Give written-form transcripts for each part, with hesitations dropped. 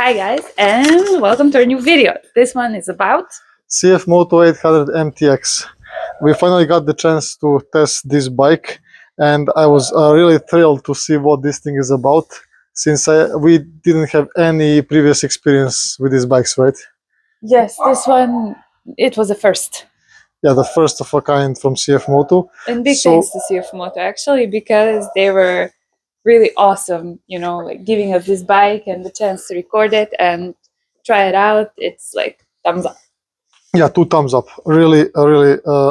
Hi guys, and welcome to our new video. This one is about CFMOTO 800MTX. We finally got the chance to test this bike, and I was really thrilled to see what this thing is about, since we didn't have any previous experience with these bikes, right? yes, this one, it was a first. Yeah, the first of a kind from CFMOTO. And big thanks to CFMOTO actually, because they were really awesome, like giving us this bike and the chance to record it and try it out. It's like thumbs up. Yeah, 2 thumbs up. Really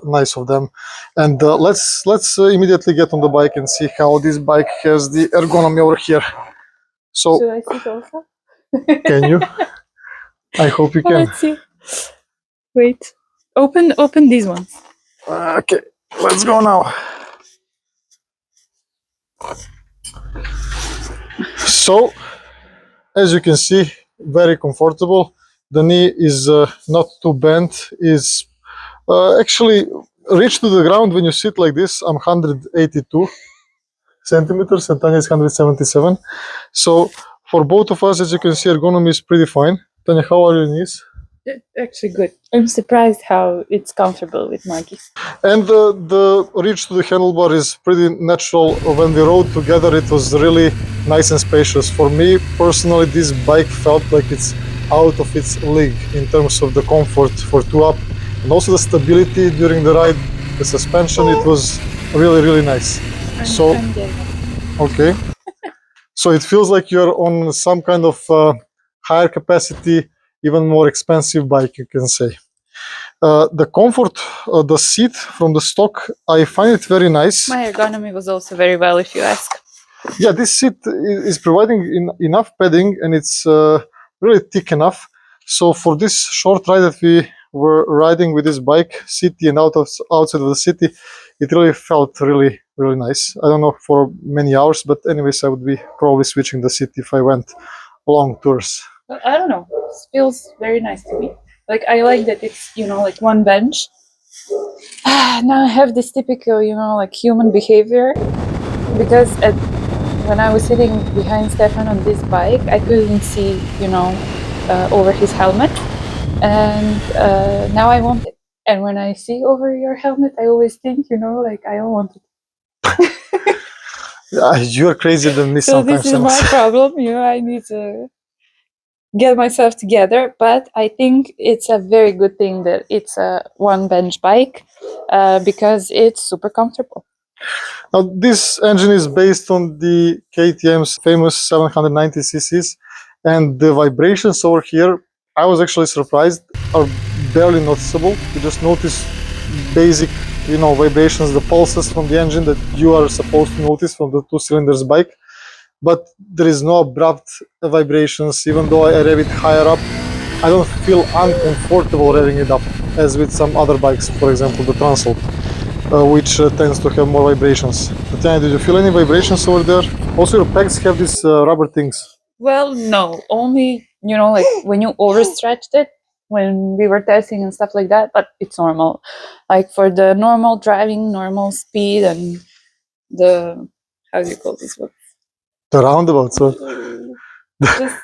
nice of them. And let's immediately get on the bike and see how this bike has the ergonomy over here. So should I sit also? Can you? I hope you can. Let's see. Wait. Open these ones. Okay, let's go now. So, as you can see, very comfortable. The knee is not too bent. Is actually reach to the ground when you sit like this. I'm 182 centimeters and Tanya is 177. So for both of us, as you can see, ergonomy is pretty fine. Tanya, how are your knees? Actually good. I'm surprised how it's comfortable with Maggie. And the reach to the handlebar is pretty natural. When we rode together, it was really nice and spacious. For me personally, this bike felt like it's out of its league in terms of the comfort for 2-up, and also the stability during the ride, the suspension. It was really nice. Okay. So it feels like you're on some kind of higher capacity, even more expensive bike, you can say. The comfort, the seat from the stock, I find it very nice. My ergonomy was also very well, if you ask. Yeah, this seat is providing enough padding, and it's really thick enough. So for this short ride that we were riding with this bike, city and outside of the city, it really felt really nice. I don't know for many hours, but anyways, I would be probably switching the seat if I went long tours. Well, I don't know. It feels very nice to me. Like, I like that it's, like one bench. Now I have this typical, like human behavior. Because when I was sitting behind Stefan on this bike, I couldn't see, over his helmet. And now I want it. And when I see over your helmet, I always think, like, I don't want it. You're crazier than me sometimes. So this is my problem. I need to get myself together, but I think it's a very good thing that it's a one bench bike because it's super comfortable. Now, this engine is based on the KTM's famous 790 cc's, and the vibrations over here, I was actually surprised, are barely noticeable. You just notice basic, vibrations, the pulses from the engine that you are supposed to notice from the 2-cylinders bike. But there is no abrupt vibrations. Even though I rev it higher up, I don't feel uncomfortable revving it up, as with some other bikes, for example the Throttle, which tends to have more vibrations. Tatiana, did you feel any vibrations over there? Also, your pegs have these rubber things. Well, no, only, like when you overstretched it, when we were testing and stuff like that, but it's normal. Like for the normal driving, normal speed, and the, how do you call this one? The roundabouts, so just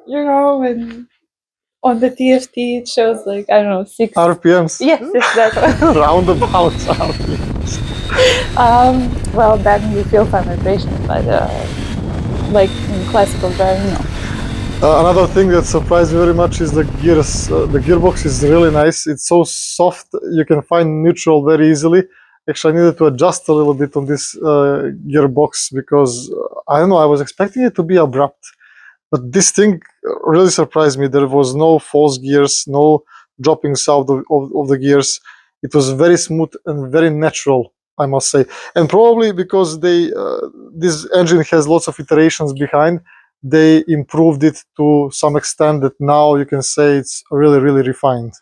when on the TFT it shows like, I don't know, 6 RPMs. Yes, it's that one. Roundabouts RPMs. Well, then you feel some vibration, but like in classical driving, no. Another thing that surprised me very much is the gears. The gearbox is really nice. It's so soft, you can find neutral very easily. Actually, I needed to adjust a little bit on this gearbox because, I don't know, I was expecting it to be abrupt. But this thing really surprised me. There was no false gears, no droppings out of the gears. It was very smooth and very natural, I must say. And probably because this engine has lots of iterations behind, they improved it to some extent that now you can say it's really refined.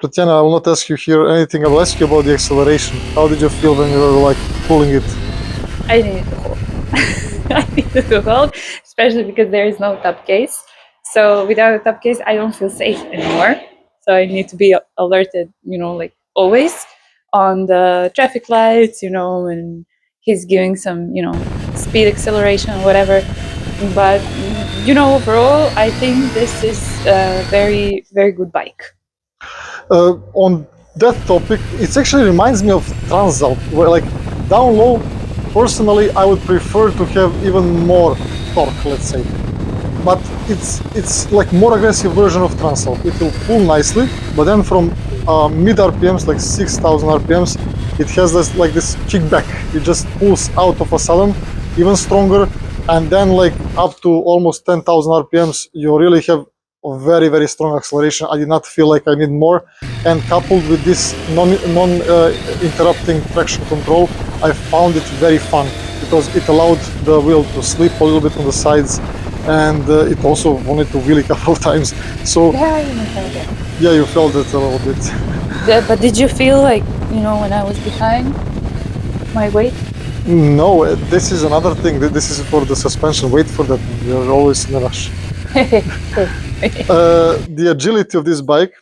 Tatiana, I will not ask you here anything. I will ask you about the acceleration. How did you feel when you were like pulling it? I needed to hold. I needed to hold, especially because there is no top case. So without a top case, I don't feel safe anymore. So I need to be alerted, like always on the traffic lights, when he's giving some, speed acceleration or whatever. But you know, overall, I think this is a very, very good bike. On that topic, it actually reminds me of Transalp, where like down low, personally, I would prefer to have even more torque, let's say. But it's like more aggressive version of Transalp. It will pull nicely, but then from mid RPMs, like 6,000 RPMs, it has this kickback. It just pulls out of a sudden, even stronger, and then like up to almost 10,000 RPMs, you really have a very, very strong acceleration. I did not feel like I need more, and coupled with this non-interrupting traction control, I found it very fun because it allowed the wheel to slip a little bit on the sides, and it also wanted to wheel a couple of times. So Yeah, I even felt it. yeah, you felt it a little bit. But did you feel like, you know, when I was behind my weight? No, this is another thing. This is for the suspension. Wait for that. You're always in a rush. The agility of this bike,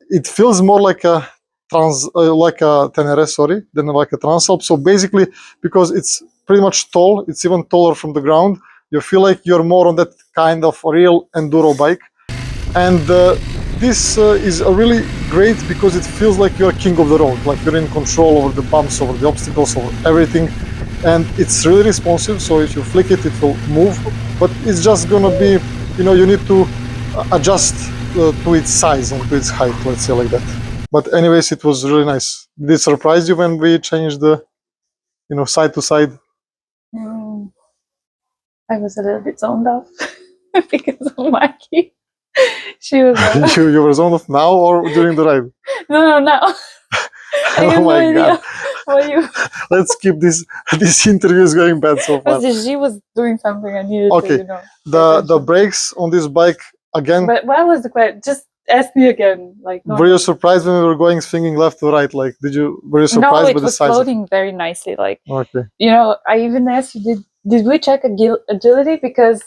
it feels more like a Tenere, sorry, than like a Transalp. So basically, because it's pretty much tall, it's even taller from the ground. You feel like you're more on that kind of real enduro bike, and this is a really great because it feels like you're king of the road, like you're in control over the bumps, over the obstacles, over everything, and it's really responsive. So if you flick it, it will move, but it's just gonna be, you know, you need to adjust to its size and to its height, let's say like that. But anyways, it was really nice. Did it surprise you when we changed the, you know, side to side? I was a little bit zoned off because of Mikey. She was You were zoned off now or during the ride? no, now. I have Oh no my idea god! what you. Let's keep this interview is going bad so far. Because she was doing something I needed to, Okay, you know. the brakes on this bike again. But what was the question? Just ask me again. Like, Were you surprised when we were going swinging left to right? Like, were you no, surprised it by the was size? floating very nicely. Like, Okay. you know, I even asked you, did we check agility? Because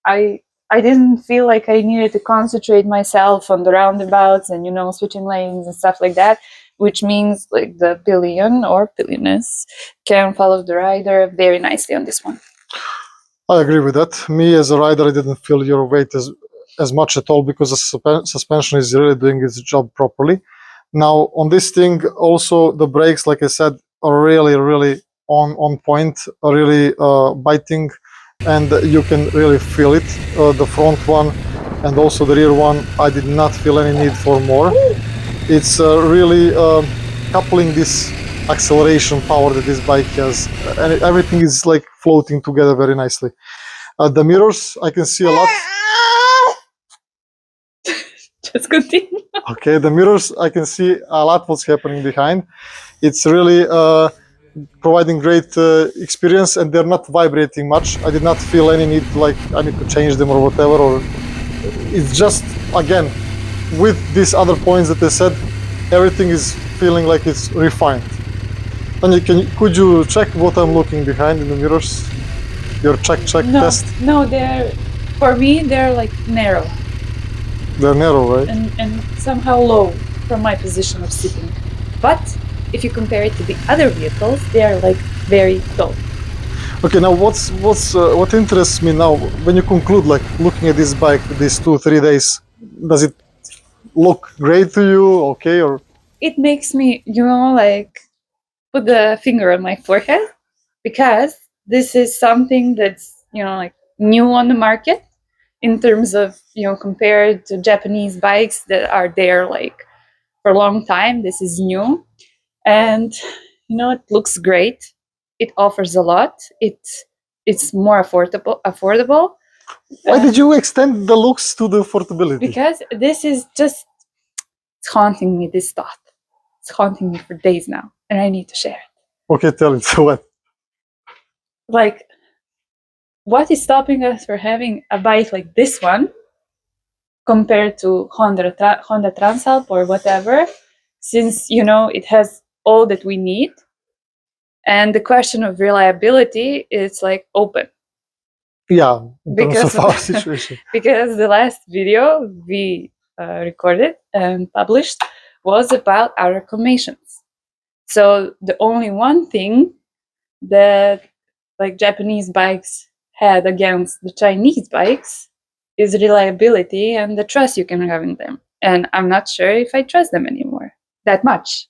I didn't feel like I needed to concentrate myself on the roundabouts and, you know, switching lanes and stuff like that, which means like the pillion or pillioness can follow the rider very nicely on this one. I agree with that. Me as a rider, I didn't feel your weight as much at all because the suspension is really doing its job properly. Now on this thing, also the brakes, like I said, are really, really on point, are really biting, and you can really feel it. The front one and also the rear one, I did not feel any need for more. It's really coupling this acceleration power that this bike has, and everything is like floating together very nicely. The mirrors, I can see a lot. Just continue. Okay, the mirrors, I can see a lot what's happening behind. It's really providing great experience, and they're not vibrating much. I did not feel any need to like I need to change them or whatever. Or it's just, again, with these other points that I said, everything is feeling like it's refined. Tanya, could you check what I'm looking behind in the mirrors? Your check test. No, for me they're like narrow. They're narrow, right? And somehow low from my position of sitting. But if you compare it to the other vehicles, they are like very tall. Okay, now what interests me now, when you conclude like looking at this bike these 2-3 days, does it look great to you? Okay, or it makes me, you know, like put the finger on my forehead, because this is something that's, you know, like new on the market in terms of, you know, compared to Japanese bikes that are there like for a long time. This is new, and you know, it looks great. It offers a lot. It's more affordable. why did you extend the looks to the affordability? Because this is just, it's haunting me, this thought. It's haunting me for days now, and I need to share it. Okay, tell it. So what? Like, what is stopping us from having a bike like this one compared to Honda Transalp or whatever, since, you know, it has all that we need, and the question of reliability is like open. Yeah, in terms of our situation. Because the last video we recorded and published was about our reclamations. So the only one thing that like Japanese bikes had against the Chinese bikes is reliability and the trust you can have in them. And I'm not sure if I trust them anymore that much.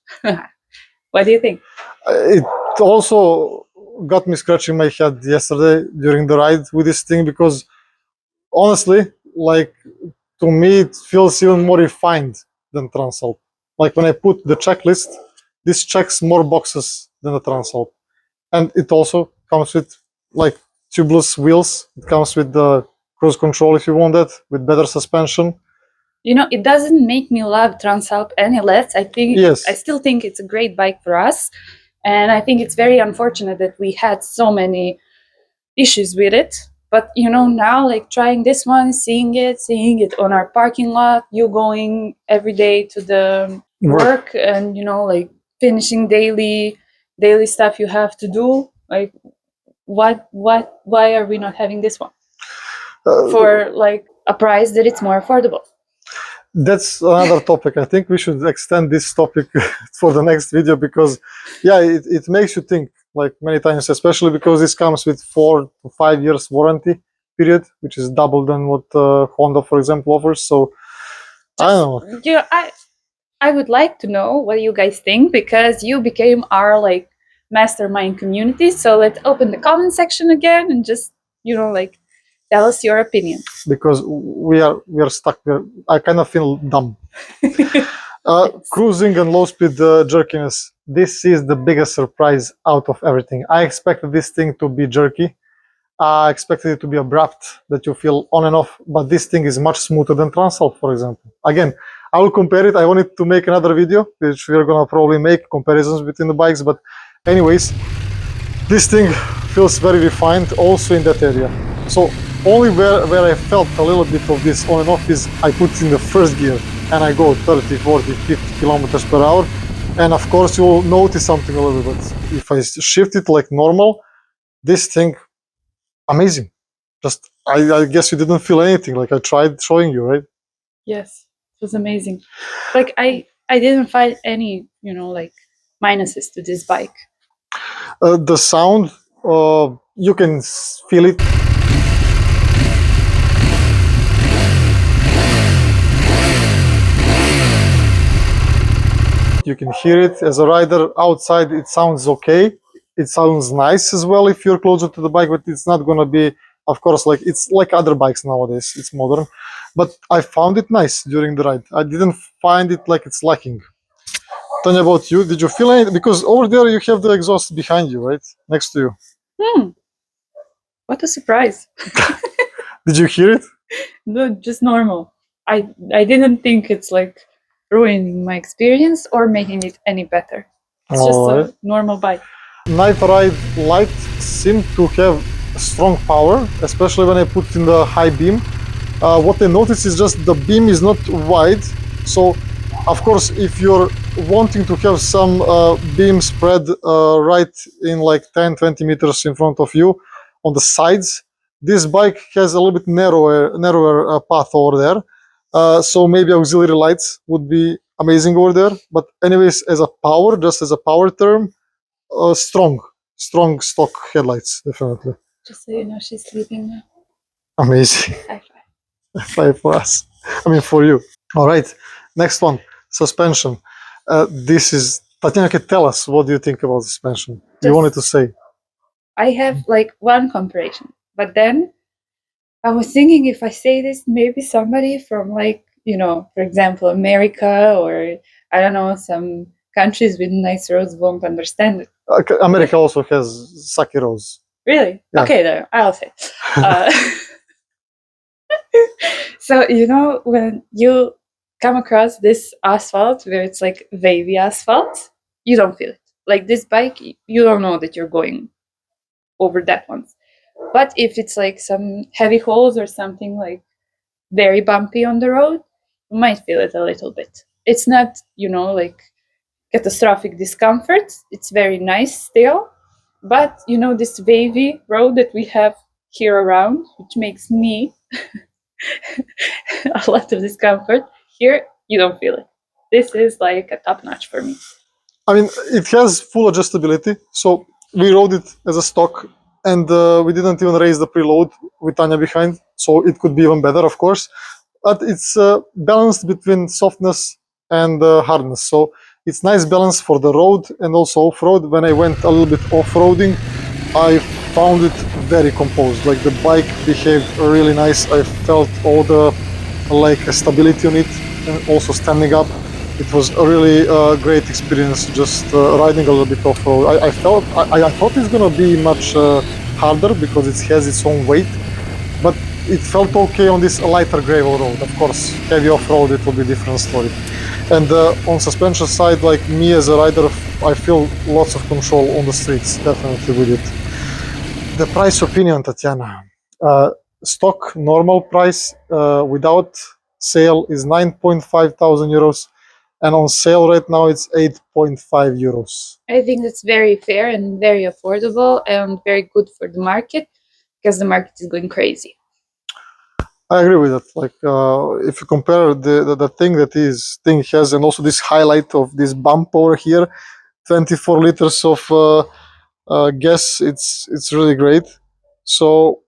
What do you think? It also got me scratching my head yesterday during the ride with this thing because honestly, like to me, it feels even more refined than Transalp. Like when I put the checklist, this checks more boxes than the Transalp, and it also comes with like tubeless wheels. It comes with the cruise control if you want that, with better suspension. You know, it doesn't make me love Transalp any less. I think Yes. I still think it's a great bike for us, and I think it's very unfortunate that we had so many issues with it. But you know, now like trying this one, seeing it on our parking lot, you going every day to the work, and you know, like finishing daily stuff you have to do. Like, why are we not having this one for like a price that it's more affordable? That's another topic. I think we should extend this topic for the next video because, yeah, it makes you think like many times, especially because this comes with 4 to 5 years warranty period, which is double than what Honda, for example, offers. So I don't know. Yeah, I would like to know what you guys think because you became our like mastermind community. So let's open the comment section again and just like tell us your opinion. Because we are stuck. I kind of feel dumb. Cruising and low speed jerkiness. This is the biggest surprise out of everything. I expected this thing to be jerky. I expected it to be abrupt, that you feel on and off, but this thing is much smoother than Transalp, for example. Again, I will compare it. I wanted to make another video, which we're gonna probably make comparisons between the bikes, but anyways, this thing feels very refined also in that area. So only where I felt a little bit of this on and off is I put it in the first gear and I go 30, 40, 50 kilometers per hour. And of course you will notice something a little bit. If I shift it like normal, this thing, amazing. Just, I guess you didn't feel anything. Like I tried showing you, right? Yes, it was amazing. Like I didn't find any, like minuses to this bike. The sound, you can feel it. You can hear it as a rider outside. It sounds okay. It sounds nice as well if you're closer to the bike, but it's not gonna be, of course, like it's like other bikes nowadays. It's modern, but I found it nice during the ride. I didn't find it like it's lacking. Tanya, about you, did you feel anything? Because over there you have the exhaust behind you, right, next to you. What a surprise! Did you hear it? No, just normal. I didn't think it's like ruining my experience or making it any better. It's just a normal bike. Night ride light seemed to have strong power, especially when I put in the high beam. What I noticed is just the beam is not wide, so of course if you're wanting to have some beam spread right in like 10-20 meters in front of you on the sides, this bike has a little bit narrower path over there. So maybe auxiliary lights would be amazing over there, but anyways, as a power, just as a power term, strong stock headlights, definitely. Just so you know, she's sleeping now. Amazing. High five. High five for us. I mean, for you. All right, next one, suspension. This is, Tatiana, can tell us, what do you think about suspension? You wanted to say. I have like one comparison, but then I was thinking if I say this, maybe somebody from like, for example, America or I don't know, some countries with nice roads won't understand it. America also has sucky roads. Really? Yeah. Okay, then I'll say. So, when you come across this asphalt where it's like wavy asphalt, you don't feel it. Like this bike, you don't know that you're going over that one. But if it's like some heavy holes or something like very bumpy on the road, you might feel it a little bit. It's not, like catastrophic discomfort. It's very nice still. But, this wavy road that we have here around, which makes me a lot of discomfort, here you don't feel it. This is like a top notch for me. I mean, it has full adjustability. So we rode it as a stock and we didn't even raise the preload with Tanya behind, so it could be even better, of course. But it's balanced between softness and hardness, so it's nice balance for the road and also off-road. When I went a little bit off-roading, I found it very composed. Like the bike behaved really nice. I felt all the like stability on it, and also standing up. It was a really great experience just riding a little bit off-road. I thought it's gonna be much harder because it has its own weight, but it felt okay on this lighter gravel road. Of course, heavy off-road, it will be a different story. And on suspension side, like me as a rider, I feel lots of control on the streets, definitely with it. The price opinion, Tatiana. Stock normal price without sale is 9.5 thousand euros, and on sale right now it's 8.5 euros. I think that's very fair and very affordable and very good for the market because the market is going crazy. I agree with that. Like if you compare the thing that this thing has, and also this highlight of this bump over here, 24 liters of gas, it's really great. So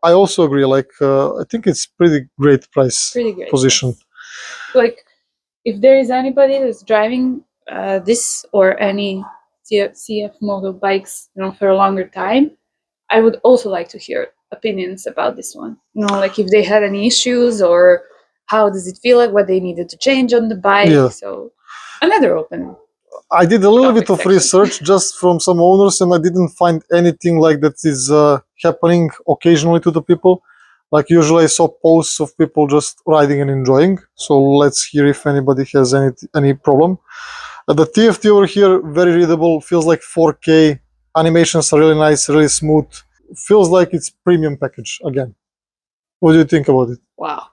I also agree. Like I think it's pretty great price Pretty great position. yes. Like if there is anybody that's driving this or any CFMOTO bikes, for a longer time, I would also like to hear opinions about this one. Like if they had any issues or how does it feel, like what they needed to change on the bike. Yeah. So another open. I did a little bit of section. research just from some owners, and I didn't find anything like that is happening occasionally to the people. Like usually I saw posts of people just riding and enjoying. So let's hear if anybody has any problem. The TFT over here, very readable, feels like 4K. Animations are really nice, really smooth. Feels like it's premium package again. What do you think about it? Wow.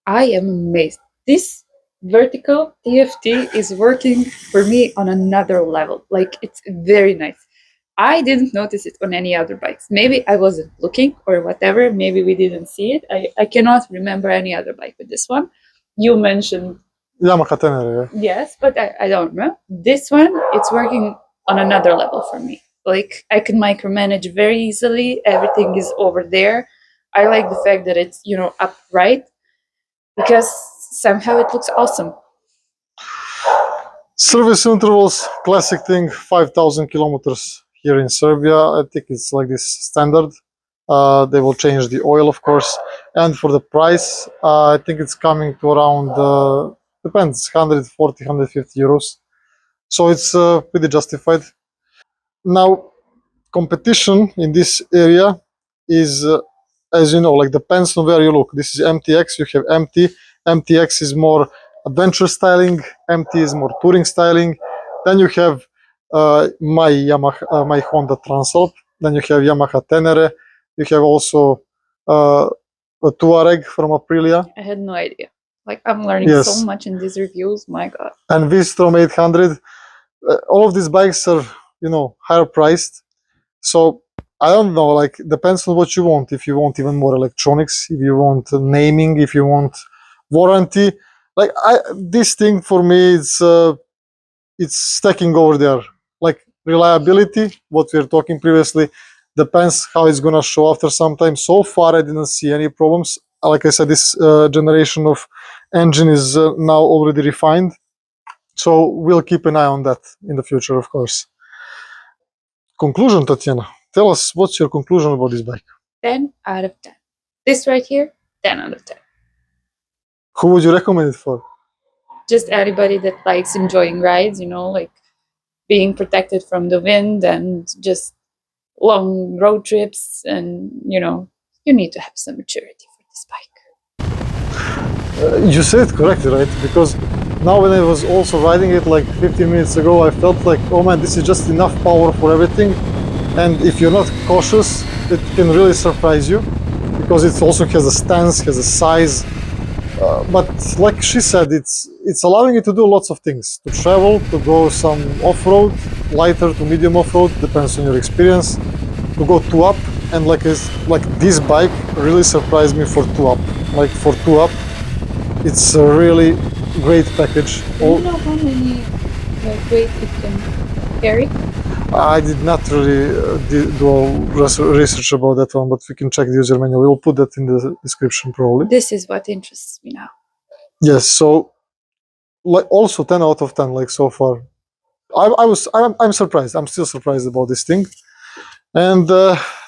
I am amazed. This vertical TFT is working for me on another level. Like it's very nice. I didn't notice it on any other bikes. Maybe I wasn't looking or whatever. Maybe we didn't see it. I cannot remember any other bike with this one. You mentioned Yamaha Tenere. yes, but I don't know. This one, it's working on another level for me. Like I can micromanage very easily. Everything is over there. I like the fact that it's upright because somehow it looks awesome. Service intervals, classic thing, 5,000 kilometers here in Serbia. I think it's like this standard. They will change the oil, of course. And for the price, I think it's coming to around, depends, 140, 150 euros. So it's pretty justified. Now, competition in this area is, as you know, like depends on where you look. This is MTX, you have MT. MTX is more adventure styling, MT is more touring styling. Then you have my Honda Transalp. Then you have Yamaha Tenere. You have also a Touareg from Aprilia. I had no idea. Like I'm learning so much in these reviews. My God. And V-Strom 800. All of these bikes are, higher priced. So I don't know, like depends on what you want. If you want even more electronics, if you want naming, if you want warranty, like this thing for me, it's stacking over there. Like reliability, what we were talking previously, depends how it's gonna show after some time. So far, I didn't see any problems. Like I said, this generation of engine is now already refined, so we'll keep an eye on that in the future, of course. Conclusion, Tatiana. Tell us, what's your conclusion about this bike? 10 out of 10. This right here, 10 out of 10. Who would you recommend it for? Just anybody that likes enjoying rides, like being protected from the wind and just long road trips. And, you need to have some maturity for this bike. You said it correctly, right? Because now when I was also riding it like 15 minutes ago, I felt like, oh man, this is just enough power for everything. And if you're not cautious, it can really surprise you because it also has a stance, has a size. But like she said, it's allowing you to do lots of things, to travel, to go some off-road, lighter to medium off-road, depends on your experience, to go 2-up, and like this bike really surprised me for 2-up. Like for 2-up, it's a really great package. Do you know how many weight it can carry? I did not really do research about that one, but we can check the user manual. We'll put that in the description probably. This is what interests me now. Yes, so like also 10 out of 10 like so far. I'm surprised. I'm still surprised about this thing. And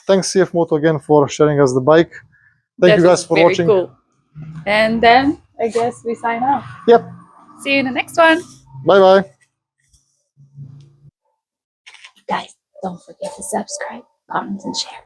thanks CFMOTO again for sharing us the bike. Thank you guys for watching. Cool. And then I guess we sign out. Yep. See you in the next one. Bye bye. Guys, don't forget to subscribe, comment, and share.